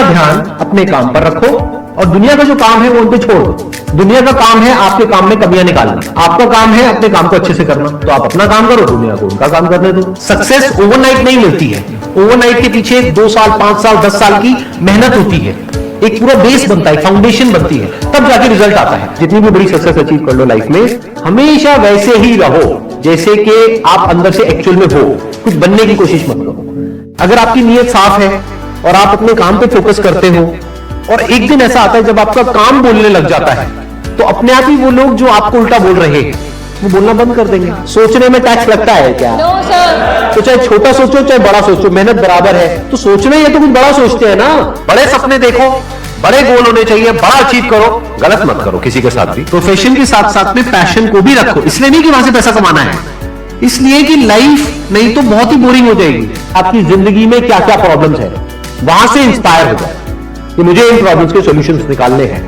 ध्यान अपने काम पर रखो और दुनिया का जो काम है वो उन पे छोड़ दो। दुनिया का काम है आपके काम में कमियां निकालना, आपका काम है अपने काम को अच्छे से करना। तो आप अपना काम करो, दुनिया को उनका काम करने दो। सक्सेस ओवरनाइट नहीं मिलती है, ओवरनाइट के पीछे 2 साल 5 साल 10 साल की मेहनत होती है, एक पूरा बेस बनता है, फाउंडेशन बनती है, तब जाके रिजल्ट आता है। जितनी भी बड़ी सक्सेस अचीव कर लो लाइफ में, हमेशा वैसे ही रहो जैसे कि आप अंदर से एक्चुअल में हो, कुछ बनने की कोशिश मत करो। अगर आपकी नीयत साफ है और आप अपने काम पे फोकस करते हो और एक दिन ऐसा आता है जब आपका काम बोलने लग जाता है, तो अपने आप ही वो लोग जो आपको उल्टा बोल रहे हैं वो बोलना बंद कर देंगे। सोचने में टैक्स लगता है क्या? No sir. तो चाहे छोटा सोचो चाहे बड़ा सोचो, मेहनत बराबर है। तो सोचना ही है तो कुछ बड़ा सोचते हैं ना। बड़े सपने देखो, बड़े गोल होने चाहिए, बड़ा अचीव करो, गलत मत करो किसी के साथ भी। प्रोफेशन के साथ साथ में पैशन को भी रखो। इसलिए नहीं कि वहां से पैसा कमाना है, इसलिए कि लाइफ नहीं तो बहुत ही बोरिंग हो जाएगी। आपकी जिंदगी में क्या क्या प्रॉब्लम्स है, वहां से इंस्पायर हो जाए कि मुझे इन प्रॉब्लम्स के सॉल्यूशंस निकालने हैं।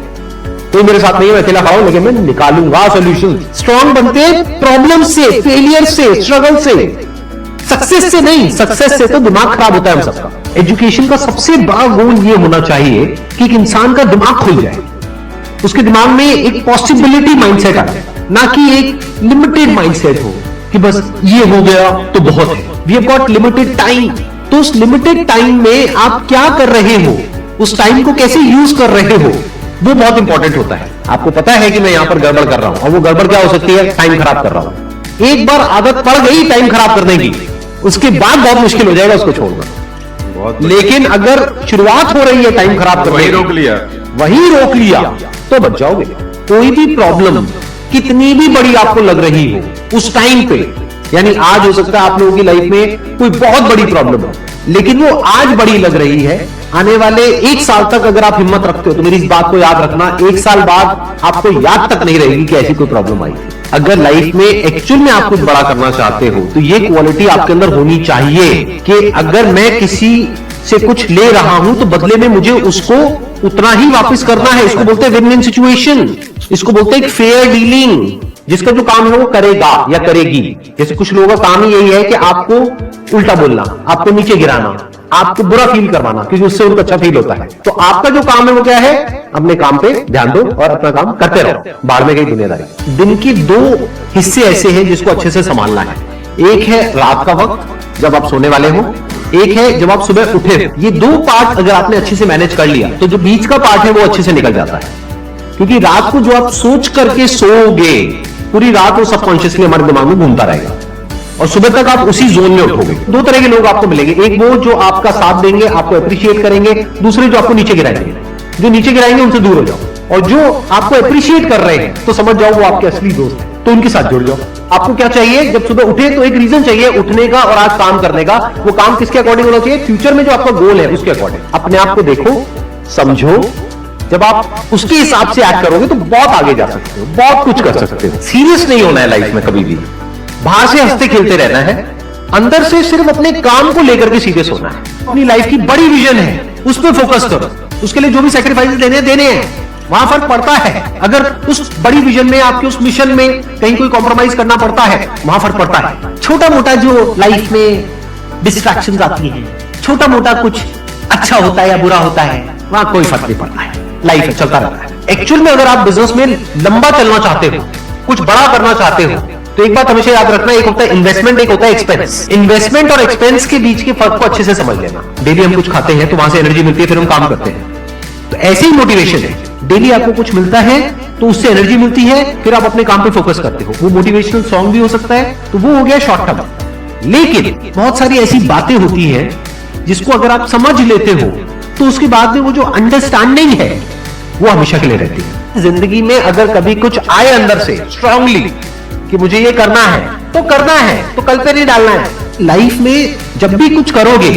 कोई मेरे साथ नहीं है, मैं अकेला खाऊं, लेकिन मैं निकालूंगा सॉल्यूशन। स्ट्रॉन्ग बनते प्रॉब्लम से, फेलियर से, स्ट्रगल से, सक्सेस से नहीं। सक्सेस से तो दिमाग खराब होता है हम सबका। एजुकेशन का सबसे बड़ा गोल ये होना चाहिए कि एक इंसान का दिमाग खुल जाए, उसके दिमाग में एक पॉसिबिलिटी माइंडसेट आए, ना कि एक लिमिटेड माइंडसेट हो कि बस ये हो गया तो बहुत है। We have got limited time, तो उस लिमिटेड टाइम में आप क्या कर रहे हो, उस टाइम को कैसे यूज कर रहे हो, वो बहुत इंपॉर्टेंट होता है। आपको पता है कि मैं यहां पर गड़बड़ कर रहा हूं, और वो गड़बड़ क्या हो सकती है? टाइम खराब कर रहा हूं। एक बार आदत पड़ गई टाइम खराब करने की, उसके बाद बहुत मुश्किल हो जाएगा उसको छोड़ना। लेकिन अगर शुरुआत हो रही है टाइम खराब करने की, वही रोक लिया तो बच जाओगे। कोई भी प्रॉब्लम कितनी भी बड़ी आपको लग रही हो उस टाइम पे, यानी आज हो सकता है आप लोगों की लाइफ में कोई बहुत बड़ी प्रॉब्लम हो, लेकिन वो आज बड़ी लग रही है, आने वाले 1 साल तक अगर आप हिम्मत रखते हो तो मेरी इस बात को याद रखना, 1 साल बाद आपको याद तक नहीं रहेगी कि ऐसी कोई प्रॉब्लम आई थी। अगर लाइफ में एक्चुअल में आप कुछ बड़ा करना चाहते हो तो ये क्वालिटी आपके अंदर होनी चाहिए कि अगर मैं किसी से कुछ ले रहा हूं तो बदले में मुझे उसको उतना ही वापस करना है। इसको बोलते हैं विन विन सिचुएशन, इसको बोलते हैं फेयर डीलिंग। जिसका जो काम है वो करेगा या करेगी। जैसे कुछ लोगों का काम ही यही है कि आपको उल्टा बोलना, आपको नीचे गिराना, आपको बुरा फील करवाना, क्योंकि उससे उनको अच्छा फील होता है। तो आपका जो काम है वो क्या है? अपने काम पे ध्यान दो और अपना काम करते रहो, बाहर में गई दुनियादारी। दिन के 2 हिस्से ऐसे हैं जिसको अच्छे से संभालना है। एक है रात का वक्त जब आप सोने वाले हो, एक है जब आप सुबह उठे हो। ये 2 पार्ट अगर आपने अच्छे से मैनेज कर लिया तो जो बीच का पार्ट है वो अच्छे से निकल जाता है। क्योंकि रात को जो आप सोच करके सोओगे, पूरी रात वो सबकॉन्शियसली हमारे दिमाग में घूमता रहेगा और सुबह तक आप उसी जोन में उठोगे। 2 तरह के लोग आपको मिलेंगे, एक वो जो आपका साथ देंगे, आपको अप्रिशिएट करेंगे, दूसरे जो आपको नीचे गिराएंगे। जो नीचे गिराएंगे उनसे दूर हो जाओ, और जो आपको अप्रिशिएट कर रहे हैं तो समझ जाओ वो आपके असली दोस्त हैं, तो उनके साथ जुड़ जाओ। आपको क्या चाहिए? जब सुबह उठे तो एक रीजन चाहिए उठने का और आज काम करने का। वो काम किसके अकॉर्डिंग होना चाहिए? फ्यूचर में जो आपका गोल है उसके अकॉर्डिंग। अपने आप को देखो, समझो, जब आप उसके हिसाब से एक्ट करोगे तो बहुत आगे जा सकते हो, बहुत कुछ कर सकते हो। सीरियस नहीं होना है लाइफ में कभी भी, बाहर से हंसते खेलते रहना है, अंदर से सिर्फ अपने काम को लेकर के सीरियस होना है। अपनी लाइफ की बड़ी विजन है, उस पर फोकस करो, उसके लिए जो भी सैक्रिफाइस देने हैं वहां फर्क पड़ता है। अगर उस बड़ी विजन में, आपके उस मिशन में कहीं कोई कॉम्प्रोमाइज करना पड़ता है, वहां फर्क पड़ता है। छोटा मोटा जो लाइफ में डिस्ट्रैक्शंस आती हैं, छोटा मोटा कुछ अच्छा होता है या बुरा होता है, वहां कोई फर्क नहीं पड़ता है। लाइफ चलता रहता है। एक्चुअल में अगर आप बिजनेस में लंबा चलना चाहते हो, कुछ बड़ा करना चाहते हो, तो एक बात हमेशा याद रखना, एक होता है इन्वेस्टमेंट, एक होता है एक्सपेंस। इन्वेस्टमेंट और एक्सपेंस के बीच के फर्क को अच्छे से समझ लेना। डेली हम कुछ खाते हैं तो वहां से एनर्जी मिलती है, फिर हम काम करते हैं। तो ऐसे ही मोटिवेशन है, डेली आपको कुछ मिलता है तो उससे एनर्जी मिलती है, फिर आप अपने काम पे फोकस करते हो। वो मोटिवेशनल सॉन्ग भी हो सकता है, तो वो हो गया शॉर्ट टर्म। लेकिन बहुत सारी ऐसी बातें होती हैं जिसको अगर आप समझ लेते हो तो उसके बाद में वो जो अंडरस्टैंडिंग है वो हमेशा के लिए रहती है। जिंदगी में अगर कभी कुछ आए अंदर से स्ट्रांगली कि मुझे ये करना है तो करना है, तो कल पे नहीं डालना है। लाइफ में जब भी कुछ करोगे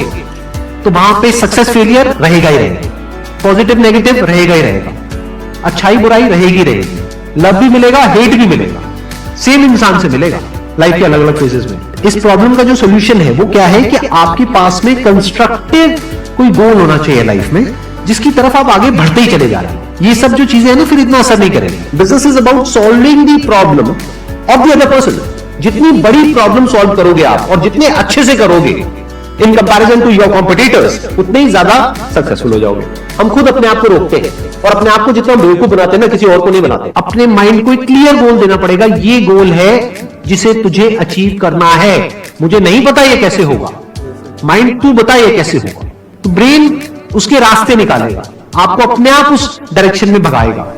तो वहां पे सक्सेस फेलियर रहेगा ही रहेगा, पॉजिटिव नेगेटिव रहेगा ही रहेगा, अच्छाई बुराई रहेगी रहेगी, लव भी मिलेगा, हेट भी मिलेगा, सेम इंसान से मिलेगा लाइफ के अलग अलग फेजेस में। इस प्रॉब्लम का जो सोल्यूशन है वो क्या है कि आपके पास में कंस्ट्रक्टिव कोई गोल होना चाहिए लाइफ में, जिसकी तरफ आप आगे बढ़ते ही चले जा रहे हैं। ये सब जो चीजें हैं ना फिर इतना असर नहीं करेंगी। Business is about solving the problem of the other person. जितनी बड़ी प्रॉब्लम सॉल्व करोगे आप और जितने अच्छे से करोगे, in comparison to your competitors, उतने ही ज्यादा सक्सेसफुल हो जाओगे। हम खुद अपने आप को रोकते हैं और अपने आप को जितना बेवकूफ बनाते हैं ना, किसी और को नहीं बनाते। अपने माइंड को एक क्लियर गोल देना पड़ेगा, ये गोल है जिसे तुझे अचीव करना है, मुझे नहीं पता ये कैसे होगा, माइंड तू बता ये कैसे होगा, तो ब्रेन उसके रास्ते निकालेगा, आपको अपने आप उस डायरेक्शन में भगाएगा।